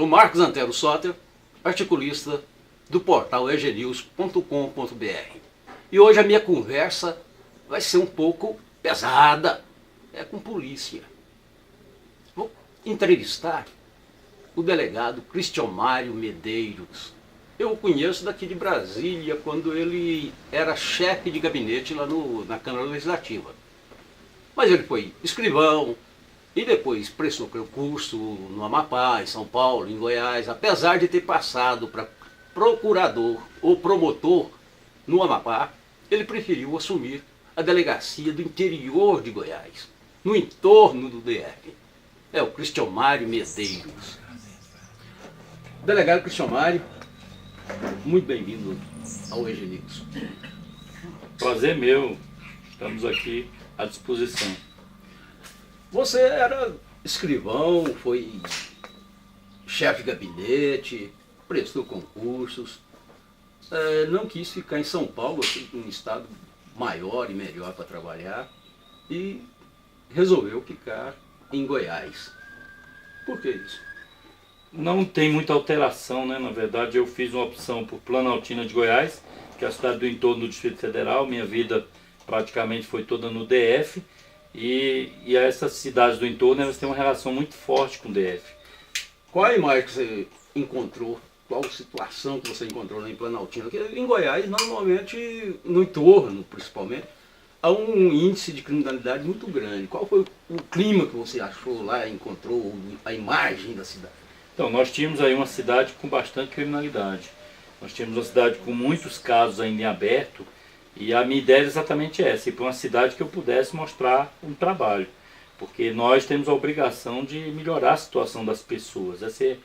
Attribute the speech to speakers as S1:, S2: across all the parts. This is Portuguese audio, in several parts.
S1: Sou Marcos Antero Soter, articulista do portal egnews.com.br. E hoje a minha conversa vai ser um pouco pesada, é com polícia. Vou entrevistar o delegado Cristiomaro Medeiros. Eu o conheço daqui de Brasília, quando ele era chefe de gabinete lá na Câmara Legislativa. Mas ele foi escrivão e depois prestou concurso no Amapá, em São Paulo, em Goiás. Apesar de ter passado para procurador ou promotor no Amapá, ele preferiu assumir a delegacia do interior de Goiás, no entorno do DF. É o Cristiomaro Medeiros. Delegado Cristiomaro, muito bem-vindo ao EGNews.
S2: Prazer meu, estamos aqui à disposição.
S1: Você era escrivão, foi chefe de gabinete, prestou concursos, não quis ficar em São Paulo, um estado maior e melhor para trabalhar, e resolveu ficar em Goiás. Por que isso?
S2: Não tem muita alteração, né? Na verdade, eu fiz uma opção por Planaltina de Goiás, que é a cidade do entorno do Distrito Federal. Minha vida praticamente foi toda no DF. E essas cidades do entorno, elas têm uma relação muito forte com o DF.
S1: Qual a imagem que você encontrou? Qual situação que você encontrou em Planaltina? Porque em Goiás, normalmente, no entorno principalmente, há um índice de criminalidade muito grande. Qual foi o clima que você achou lá, encontrou a imagem da cidade?
S2: Então, nós tínhamos aí uma cidade com bastante criminalidade. Nós tínhamos uma cidade com muitos casos ainda em aberto, e a minha ideia era exatamente essa, ir para uma cidade que eu pudesse mostrar um trabalho. Porque nós temos a obrigação de melhorar a situação das pessoas, essa é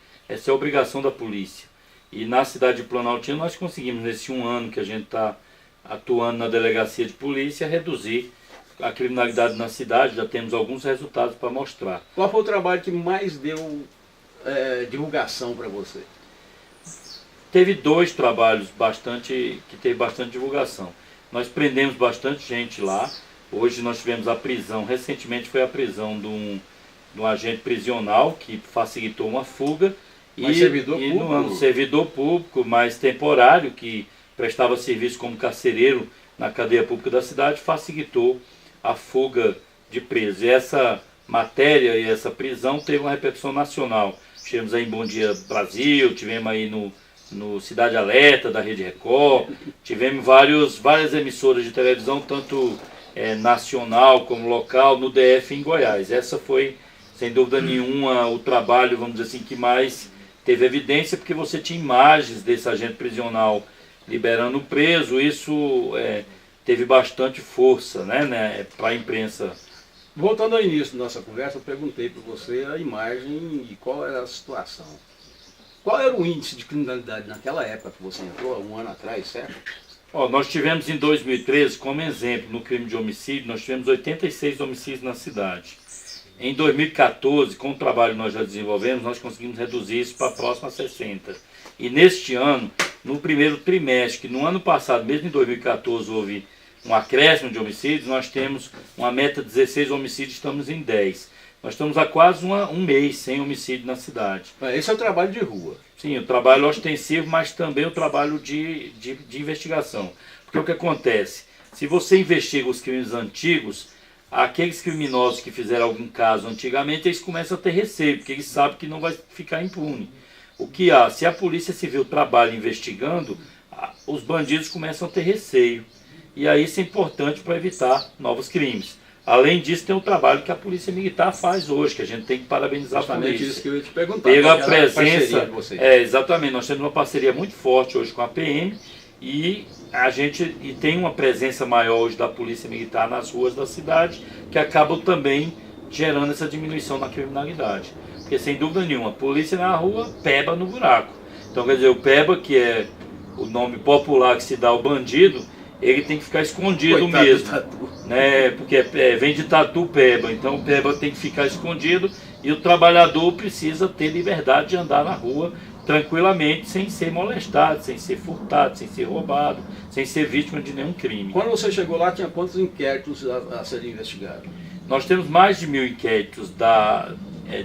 S2: a obrigação da polícia. E na cidade de Planaltina nós conseguimos, nesse um ano que a gente está atuando na delegacia de polícia, reduzir a criminalidade na cidade. Já temos alguns resultados para mostrar.
S1: Qual foi o trabalho que mais deu divulgação para você?
S2: Teve dois trabalhos que teve bastante divulgação. Nós prendemos bastante gente lá. Hoje nós tivemos a prisão, recentemente foi a prisão de um agente prisional que facilitou uma fuga.
S1: Mas servidor público?
S2: Um servidor público, mais temporário, que prestava serviço como carcereiro na cadeia pública da cidade, facilitou a fuga de presos. E essa matéria e essa prisão teve uma repercussão nacional. Tivemos aí em Bom Dia Brasil, tivemos aí no Cidade Alerta, da Rede Record, tivemos várias emissoras de televisão, tanto nacional como local, no DF em Goiás. Essa foi, sem dúvida nenhuma, o trabalho, vamos dizer assim, que mais teve evidência, porque você tinha imagens desse agente prisional liberando o preso. Isso teve bastante força, né, para a imprensa.
S1: Voltando ao início da nossa conversa, eu perguntei para você a imagem e qual era a situação. Qual era o índice de criminalidade naquela época que você entrou, um ano atrás, certo?
S2: Nós tivemos em 2013, como exemplo, no crime de homicídio, nós tivemos 86 homicídios na cidade. Em 2014, com o trabalho que nós já desenvolvemos, nós conseguimos reduzir isso para próximo a 60. E neste ano, no primeiro trimestre, que no ano passado, mesmo em 2014, houve um acréscimo de homicídios, nós temos uma meta de 16 homicídios, estamos em 10. Nós estamos há quase um mês sem homicídio na cidade.
S1: Esse é o trabalho de rua.
S2: Sim, o trabalho ostensivo, mas também o trabalho de investigação. Porque o que acontece? Se você investiga os crimes antigos, aqueles criminosos que fizeram algum caso antigamente, eles começam a ter receio, porque eles sabem que não vai ficar impune. O que há? Se a Polícia Civil trabalha investigando, os bandidos começam a ter receio. E aí isso é importante para evitar novos crimes. Além disso, tem o trabalho que a Polícia Militar faz hoje, que a gente tem que parabenizar a polícia.
S1: Isso que eu ia te perguntar.
S2: Pela presença,
S1: de vocês.
S2: Exatamente, nós temos uma parceria muito forte hoje com a PM e a gente tem uma presença maior hoje da Polícia Militar nas ruas da cidade, que acabam também gerando essa diminuição na criminalidade. Porque sem dúvida nenhuma, polícia na rua, peba no buraco. Então quer dizer, o peba, que é o nome popular que se dá ao bandido, ele tem que ficar escondido. Coitado mesmo, né? Porque vem de tatu peba, então o peba tem que ficar escondido e o trabalhador precisa ter liberdade de andar na rua tranquilamente, sem ser molestado, sem ser furtado, sem ser roubado, sem ser vítima de nenhum crime.
S1: Quando você chegou lá, tinha quantos inquéritos a serem investigados?
S2: Nós temos mais de 1000 inquéritos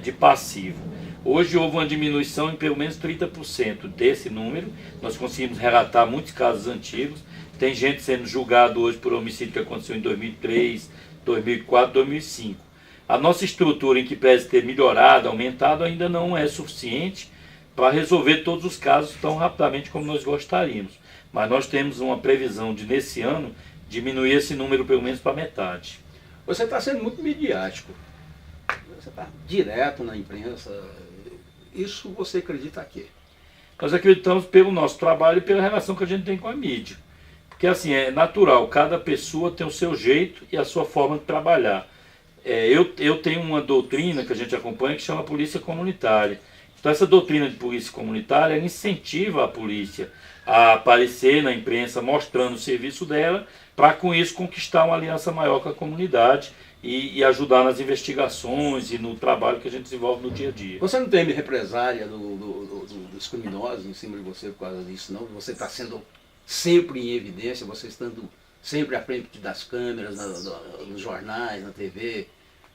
S2: de passivo. Hoje houve uma diminuição em pelo menos 30% desse número. Nós conseguimos relatar muitos casos antigos. Tem gente sendo julgado hoje por homicídio que aconteceu em 2003, 2004, 2005. A nossa estrutura, em que pese ter melhorado, aumentado, ainda não é suficiente para resolver todos os casos tão rapidamente como nós gostaríamos. Mas nós temos uma previsão de, nesse ano, diminuir esse número pelo menos para metade.
S1: Você está sendo muito midiático. Você está direto na imprensa. Isso você acredita aqui?
S2: Nós acreditamos pelo nosso trabalho e pela relação que a gente tem com a mídia. Porque assim, é natural, cada pessoa tem o seu jeito e a sua forma de trabalhar. Eu tenho uma doutrina que a gente acompanha que chama polícia comunitária. Então essa doutrina de polícia comunitária incentiva a polícia a aparecer na imprensa mostrando o serviço dela, para com isso conquistar uma aliança maior com a comunidade e ajudar nas investigações e no trabalho que a gente desenvolve no dia a dia.
S1: Você não teme represália dos criminosos em cima de você por causa disso, não? Você está sendo sempre em evidência, você estando sempre à frente das câmeras, nos jornais, na TV.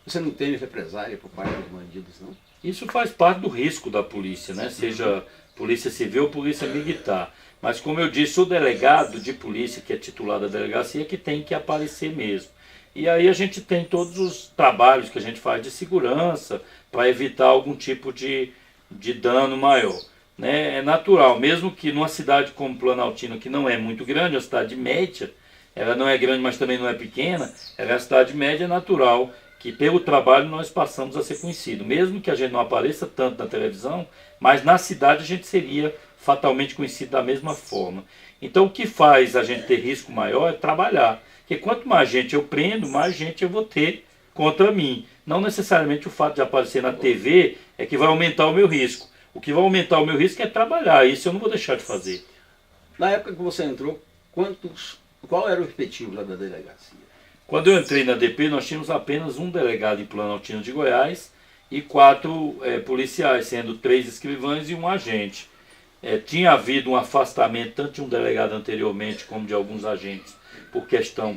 S1: Você não teme represália por parte dos bandidos, não?
S2: Isso faz parte do risco da polícia, né? Seja polícia civil ou polícia militar. Mas como eu disse, o delegado de polícia, que é titular da delegacia, que tem que aparecer mesmo. E aí a gente tem todos os trabalhos que a gente faz de segurança para evitar algum tipo de dano maior. Né? É natural, mesmo que numa cidade como Planaltina, que não é muito grande, é uma cidade média, ela não é grande, mas também não é pequena, ela é uma cidade média, é natural que pelo trabalho nós passamos a ser conhecidos. Mesmo que a gente não apareça tanto na televisão, mas na cidade a gente seria fatalmente conhecido da mesma forma. Então o que faz a gente ter risco maior é trabalhar. Porque quanto mais gente eu prendo, mais gente eu vou ter contra mim. Não necessariamente o fato de aparecer na TV é que vai aumentar o meu risco. O que vai aumentar o meu risco é trabalhar. Isso eu não vou deixar de fazer.
S1: Na época que você entrou, qual era o efetivo lá da delegacia?
S2: Quando eu entrei na DP, nós tínhamos apenas um delegado em Planaltina de Goiás e 4 policiais, sendo 3 escrivães e um agente. Tinha havido um afastamento tanto de um delegado anteriormente como de alguns agentes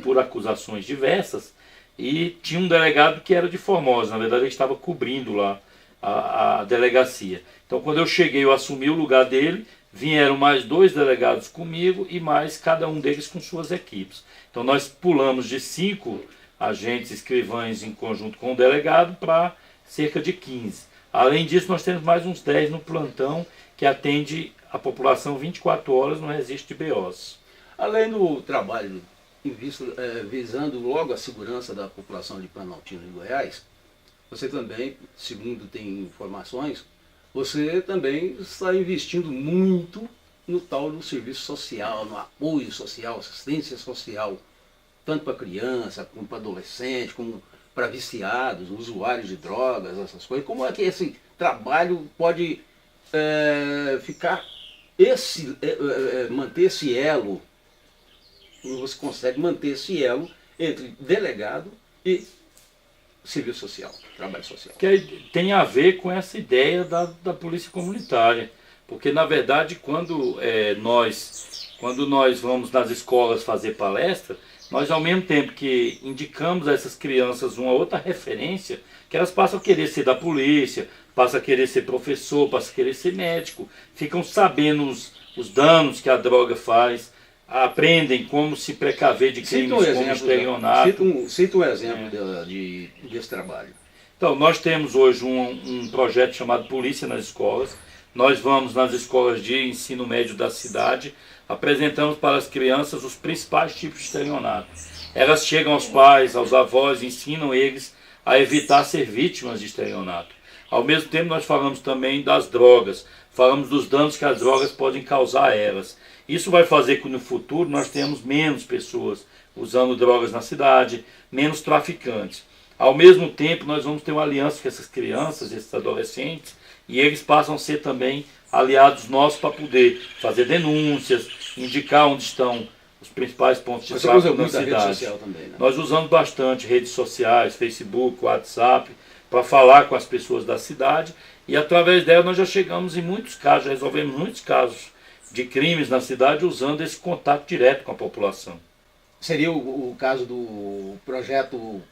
S2: por acusações diversas, e tinha um delegado que era de Formosa, na verdade ele estava cobrindo lá a delegacia. Então quando eu cheguei, eu assumi o lugar dele, vieram mais 2 delegados comigo e mais cada um deles com suas equipes. Então nós pulamos de 5 agentes escrivães em conjunto com o delegado para cerca de 15. Além disso, nós temos mais uns 10 no plantão que atende a população 24 horas no registro de BOs.
S1: Além do trabalho visando logo a segurança da população de Planaltina e Goiás, você também, segundo tem informações, você também está investindo muito no tal do serviço social, no apoio social, assistência social, tanto para criança, como para adolescente, como para viciados, usuários de drogas, essas coisas. Como é que esse trabalho pode manter esse elo? Como você consegue manter esse elo entre delegado e serviço social, trabalho social?
S2: Que tem a ver com essa ideia da polícia comunitária. Porque, na verdade, quando nós vamos nas escolas fazer palestra, nós, ao mesmo tempo que indicamos a essas crianças uma outra referência, que elas passam a querer ser da polícia, passam a querer ser professor, passam a querer ser médico, ficam sabendo os danos que a droga faz, aprendem como se precaver de crimes como estelionato.
S1: Cita um exemplo desse trabalho.
S2: Então, nós temos hoje um projeto chamado Polícia nas Escolas. Nós vamos nas escolas de ensino médio da cidade, apresentamos para as crianças os principais tipos de estelionato. Elas chegam aos pais, aos avós, ensinam eles a evitar ser vítimas de estelionato. Ao mesmo tempo, nós falamos também das drogas, falamos dos danos que as drogas podem causar a elas. Isso vai fazer com que no futuro nós tenhamos menos pessoas usando drogas na cidade, menos traficantes. Ao mesmo tempo, nós vamos ter uma aliança com essas crianças, esses adolescentes, e eles passam a ser também aliados nossos para poder fazer denúncias, indicar onde estão os principais pontos de tráfego na cidade. Rede social também, né? Nós usamos bastante redes sociais, Facebook, WhatsApp, para falar com as pessoas da cidade, e através dela nós já chegamos em muitos casos, já resolvemos muitos casos de crimes na cidade usando esse contato direto com a população.
S1: Seria o caso do projeto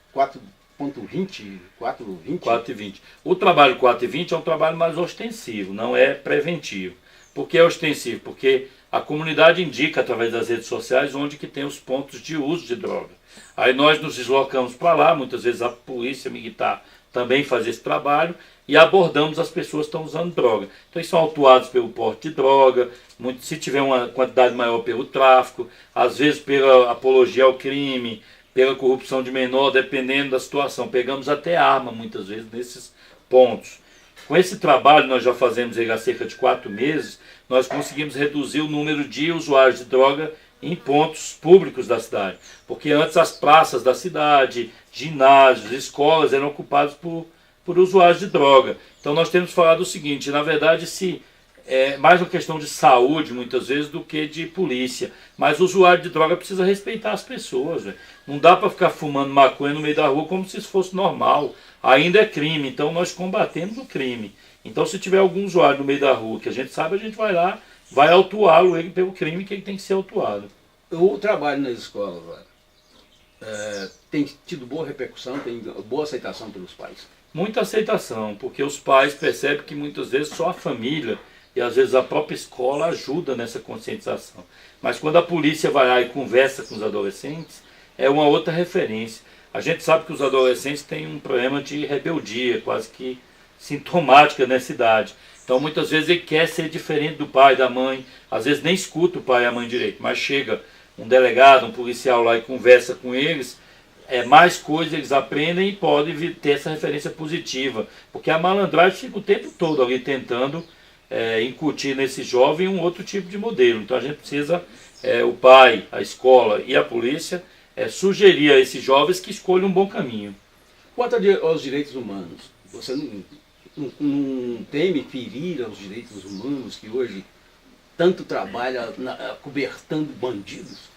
S1: 4.20, 4.20?
S2: 4,20. O trabalho 4,20 é um trabalho mais ostensivo, não é preventivo. Por que é ostensivo? Porque a comunidade indica através das redes sociais onde que tem os pontos de uso de droga. Aí nós nos deslocamos para lá, muitas vezes a polícia militar também faz esse trabalho e abordamos as pessoas que estão usando droga. Então eles são autuados pelo porte de droga, se tiver uma quantidade maior pelo tráfico, às vezes pela apologia ao crime, pela corrupção de menor, dependendo da situação. Pegamos até arma muitas vezes nesses pontos. Com esse trabalho, nós já fazemos ele há cerca de 4 meses, nós conseguimos reduzir o número de usuários de droga em pontos públicos da cidade. Porque antes as praças da cidade, ginásios, escolas eram ocupadas por usuários de droga. Então nós temos falado o seguinte, na verdade é mais uma questão de saúde muitas vezes do que de polícia. Mas o usuário de droga precisa respeitar as pessoas. Véio. Não dá para ficar fumando maconha no meio da rua como se isso fosse normal. Ainda é crime, então nós combatemos o crime. Então se tiver algum usuário no meio da rua que a gente sabe, a gente vai lá, vai autuá-lo ele pelo crime que ele tem que ser autuado.
S1: O trabalho nas escolas tem tido boa repercussão, tem boa aceitação pelos pais?
S2: Muita aceitação, porque os pais percebem que muitas vezes só a família e às vezes a própria escola ajuda nessa conscientização. Mas quando a polícia vai lá e conversa com os adolescentes, é uma outra referência. A gente sabe que os adolescentes têm um problema de rebeldia, quase que sintomática nessa idade. Então muitas vezes ele quer ser diferente do pai, da mãe, às vezes nem escuta o pai e a mãe direito, mas chega um delegado, um policial lá e conversa com eles, mais coisas eles aprendem e podem ter essa referência positiva, porque a malandragem fica o tempo todo ali tentando incutir nesse jovem um outro tipo de modelo. Então a gente precisa, o pai, a escola e a polícia, sugerir a esses jovens que escolham um bom caminho.
S1: Quanto aos direitos humanos, você não teme ferir aos direitos humanos que hoje tanto trabalha cobertando bandidos?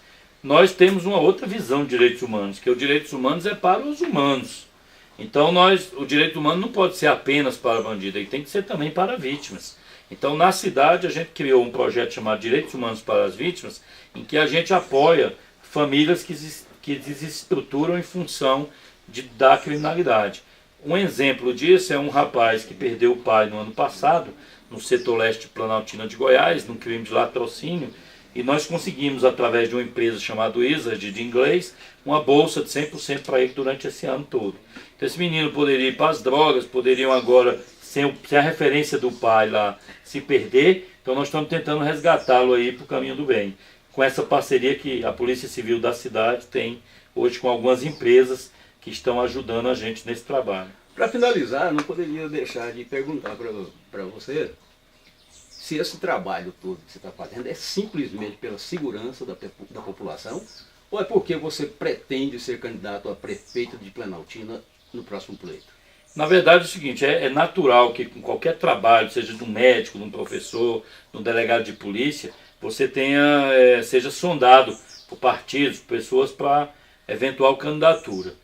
S2: Nós temos uma outra visão de direitos humanos, que os direitos humanos é para os humanos. Então o direito humano não pode ser apenas para bandido, ele tem que ser também para vítimas. Então na cidade a gente criou um projeto chamado Direitos Humanos para as Vítimas, em que a gente apoia famílias que desestruturam em função da criminalidade. Um exemplo disso é um rapaz que perdeu o pai no ano passado, no setor leste de Planaltina de Goiás, num crime de latrocínio, e nós conseguimos, através de uma empresa chamada Wizard de inglês, uma bolsa de 100% para ele durante esse ano todo. Então esse menino poderia ir para as drogas, poderiam agora, sem a referência do pai lá, se perder, então nós estamos tentando resgatá-lo aí para o caminho do bem. Com essa parceria que a Polícia Civil da cidade tem hoje com algumas empresas que estão ajudando a gente nesse trabalho.
S1: Para finalizar, não poderia deixar de perguntar para você se esse trabalho todo que você está fazendo é simplesmente pela segurança da população ou é porque você pretende ser candidato a prefeito de Planaltina no próximo pleito?
S2: Na verdade é o seguinte, é natural que com qualquer trabalho, seja de um médico, de um professor, de um delegado de polícia, você seja sondado por partidos, pessoas para eventual candidatura.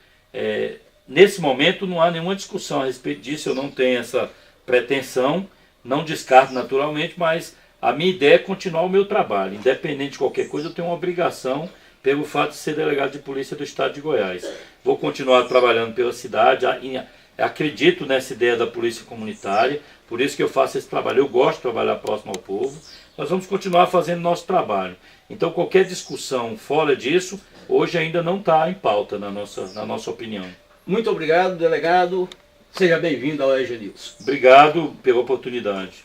S2: Nesse momento não há nenhuma discussão a respeito disso, eu não tenho essa pretensão, não descarto naturalmente, mas a minha ideia é continuar o meu trabalho. Independente de qualquer coisa, eu tenho uma obrigação pelo fato de ser delegado de polícia do estado de Goiás. Vou continuar trabalhando pela cidade, acredito nessa ideia da polícia comunitária, por isso que eu faço esse trabalho. Eu gosto de trabalhar próximo ao povo, nós vamos continuar fazendo nosso trabalho. Então qualquer discussão fora disso, hoje ainda não está em pauta na nossa opinião.
S1: Muito obrigado, delegado. Seja bem-vindo ao EG News.
S2: Obrigado pela oportunidade.